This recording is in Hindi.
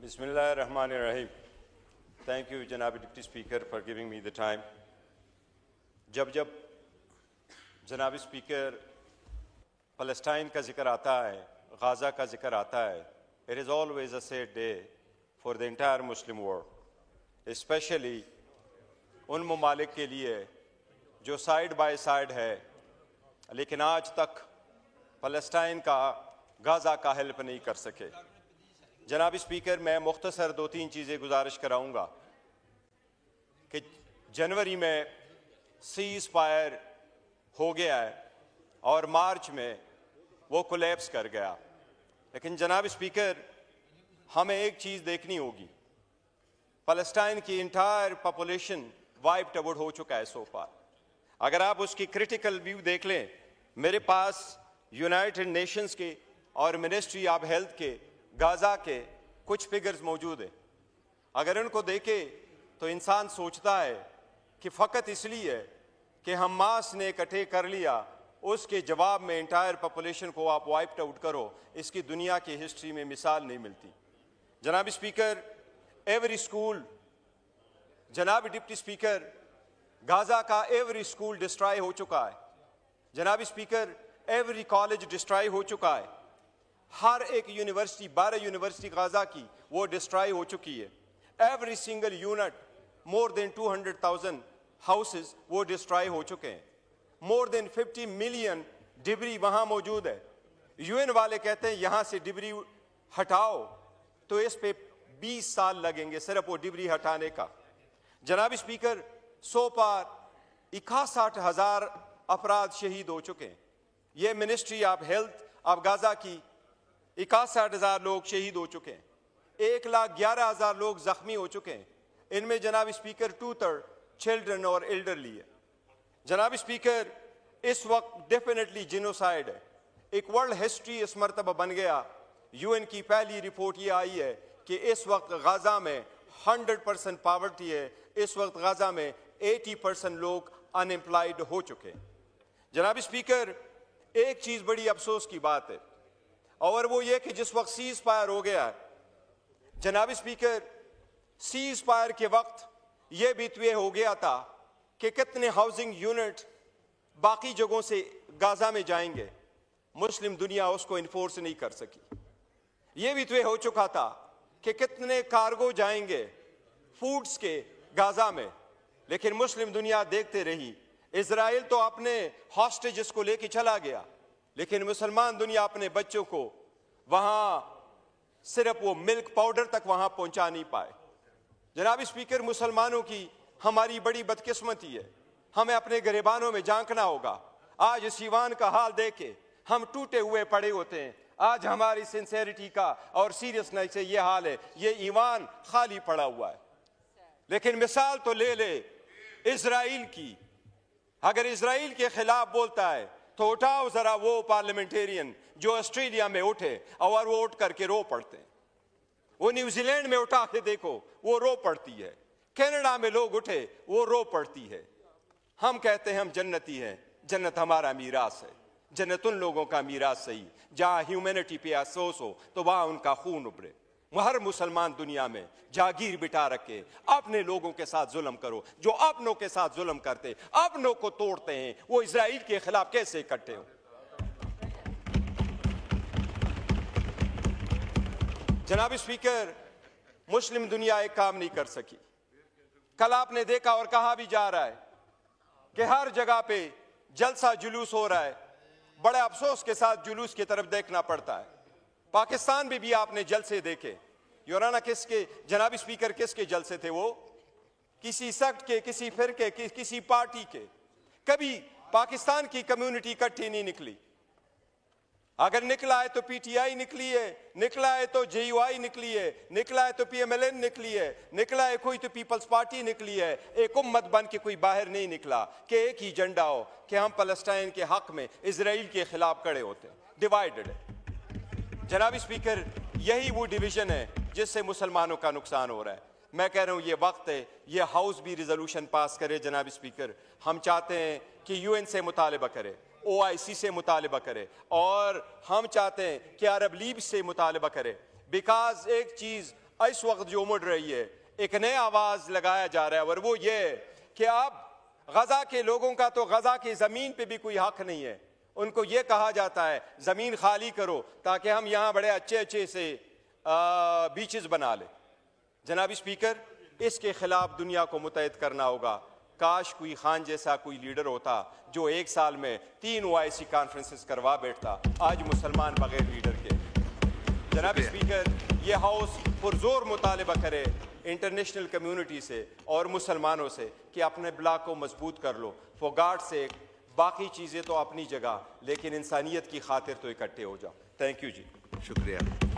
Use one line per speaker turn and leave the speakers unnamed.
Bismillahirrahmanirrahim. Thank you, Janabi Deputy Speaker, for giving me the time. जब जनाबी स्पीकर फ़लस्तीन का जिक्र आता है, गाज़ा का जिक्र आता है, it is always a sad day for the entire Muslim world, especially उन ममालिक के लिए जो साइड बाय साइड है लेकिन आज तक फ़लस्तीन का गाज़ा का हेल्प नहीं कर सके। जनाबी स्पीकर, मैं मुख्तसर 2-3 चीज़ें गुजारिश कराऊंगा कि जनवरी में सीज़ फायर हो गया है और मार्च में वो कोलैप्स कर गया, लेकिन जनाब स्पीकर हमें एक चीज़ देखनी होगी, फ़लस्तीन की इंटायर पॉपुलेशन वाइप्ड आउट हो चुका है सो फार। अगर आप उसकी क्रिटिकल व्यू देख लें, मेरे पास यूनाइटेड नेशंस के और मिनिस्ट्री ऑफ हेल्थ के गाज़ा के कुछ फिगर्स मौजूद हैं। अगर उनको देखे तो इंसान सोचता है कि फ़कत इसलिए कि हमास ने इकट्ठे कर लिया, उसके जवाब में इंटायर पॉपुलेशन को आप वाइप्ड आउट करो, इसकी दुनिया की हिस्ट्री में मिसाल नहीं मिलती। जनाब स्पीकर, एवरी स्कूल, जनाब डिप्टी स्पीकर, गाज़ा का एवरी स्कूल डिस्ट्रॉय हो चुका है। जनाब स्पीकर, एवरी कॉलेज डिस्ट्रॉय हो चुका है। हर एक यूनिवर्सिटी, 12 यूनिवर्सिटी गाज़ा की वो डिस्ट्रॉय हो चुकी है। Every single unit, more than 200,000 houses वो डिस्ट्रॉय हो चुके हैं। मोर देन 50 मिलियन डिब्री वहाँ मौजूद है। यूएन वाले कहते हैं यहाँ से डिब्री हटाओ तो इस पे 20 साल लगेंगे सिर्फ वो डिब्री हटाने का। जनाब स्पीकर, सो पार 61,000 अफराद शहीद हो चुके हैं। ये ministry of health of Gaza की 61,000 लोग शहीद हो चुके हैं। 1,11,000 लोग जख्मी हो चुके हैं। इनमें जनाब स्पीकर 2/3 चिल्ड्रन और एल्डरली है। जनाब स्पीकर, इस वक्त डेफिनेटली जिनोसाइड है। एक वर्ल्ड हिस्ट्री इस मरतबा बन गया। यूएन की पहली रिपोर्ट ये आई है कि इस वक्त गाज़ा में 100% पॉवर्टी है। इस वक्त गाज़ा में 80% लोग अनएम्प्लॉयड हो चुके हैं। जनाब स्पीकर, एक चीज़ बड़ी अफसोस की बात है और वो ये कि जिस वक्त सीज फायर हो गया है, जनाब स्पीकर, सीज फायर के वक्त ये भी तय हो गया था कि कितने हाउसिंग यूनिट बाकी जगहों से गाज़ा में जाएंगे, मुस्लिम दुनिया उसको इन्फोर्स नहीं कर सकी। ये भी तय हो चुका था कि कितने कार्गो जाएंगे फूड्स के गाज़ा में, लेकिन मुस्लिम दुनिया देखते रही। इजराइल तो अपने हॉस्टेजेस को लेके चला गया, लेकिन मुसलमान दुनिया अपने बच्चों को वहां सिर्फ वो मिल्क पाउडर तक वहां पहुंचा नहीं पाए। जनाब स्पीकर, मुसलमानों की हमारी बड़ी बदकिस्मती है। हमें अपने गिरबानों में झांकना होगा। आज इस ईवान का हाल देख के हम टूटे हुए पड़े होते हैं। आज हमारी सिंसेरिटी का और सीरियसनेस से ये हाल है, ये ईवान खाली पड़ा हुआ है। लेकिन मिसाल तो ले इजराइल की। अगर इजराइल के खिलाफ बोलता है तो उठाओ जरा वो पार्लियामेंटेरियन जो ऑस्ट्रेलिया में उठे और वो उठ करके रो पड़ते हैं। वो न्यूजीलैंड में उठा के देखो, वो रो पड़ती है। कनाडा में लोग उठे, वो रो पड़ती है। हम कहते हैं हम जन्नती हैं, जन्नत हमारा मीरास है। जन्नत उन लोगों का मीरास सही जहां ह्यूमैनिटी पे अफसोस हो तो वहां उनका खून उबरे। हर मुसलमान दुनिया में जागीर बिठा रखे अपने लोगों के साथ जुल्म करो। जो अपनों के साथ जुल्म करते, अपनों को तोड़ते हैं, वो इजराइल के खिलाफ कैसे इकट्ठे हो? जनाब स्पीकर, मुस्लिम दुनिया एक काम नहीं कर सकी। कल आपने देखा और कहा भी जा रहा है कि हर जगह पे जलसा जुलूस हो रहा है। बड़े अफसोस के साथ जुलूस की तरफ देखना पड़ता है। पाकिस्तान में भी आपने जलसे देखे। योराना किसके, जनाब स्पीकर, किसके जलसे थे? वो किसी सेक्ट के, किसी फिरके के, किसी पार्टी के। कभी पाकिस्तान की कम्युनिटी इकट्ठी नहीं निकली। अगर निकला है तो पीटीआई निकली है, निकला है तो जेयूआई निकली है, निकला है तो पीएमएलएन निकली है, निकला है कोई तो पीपल्स पार्टी निकली है। एक उम्मत बन के कोई बाहर नहीं निकला कि एक ही झंडा हो कि हम फलस्तीन के हक में इजराइल के खिलाफ खड़े होते हैं। डिवाइडेड है। जनाब स्पीकर, यही वो डिवीजन है जिससे मुसलमानों का नुकसान हो रहा है। मैं कह रहा हूँ ये वक्त है, ये हाउस भी रिजोल्यूशन पास करे। जनाब स्पीकर, हम चाहते हैं कि यूएन से मुतालिबा करे, OIC से मुतालिबा करे और हम चाहते हैं कि अरब लीग से मुतालिबा करे। बिकॉज एक चीज़ इस वक्त जो उमड़ रही है, एक नया आवाज लगाया जा रहा है, और वो ये कि अब गजा के लोगों का तो गजा की जमीन पे भी कोई हक नहीं है। उनको ये कहा जाता है जमीन खाली करो ताकि हम यहाँ बड़े अच्छे अच्छे से बीचेस बना लें। जनाब स्पीकर, इसके खिलाफ दुनिया को मुतहद करना होगा। काश कोई खान जैसा कोई लीडर होता जो एक साल में 3 OIC कॉन्फ्रेंसेस करवा बैठता। आज मुसलमान बगैर लीडर के। जनाब स्पीकर, ये हाउस पुरजोर मुतालबा करे इंटरनेशनल कम्युनिटी से और मुसलमानों से कि अपने ब्लॉक को मजबूत कर लो। फॉर गॉड सेक, बाकी चीज़ें तो अपनी जगह, लेकिन इंसानियत की खातिर तो इकट्ठे हो जाओ। थैंक यू जी।
शुक्रिया।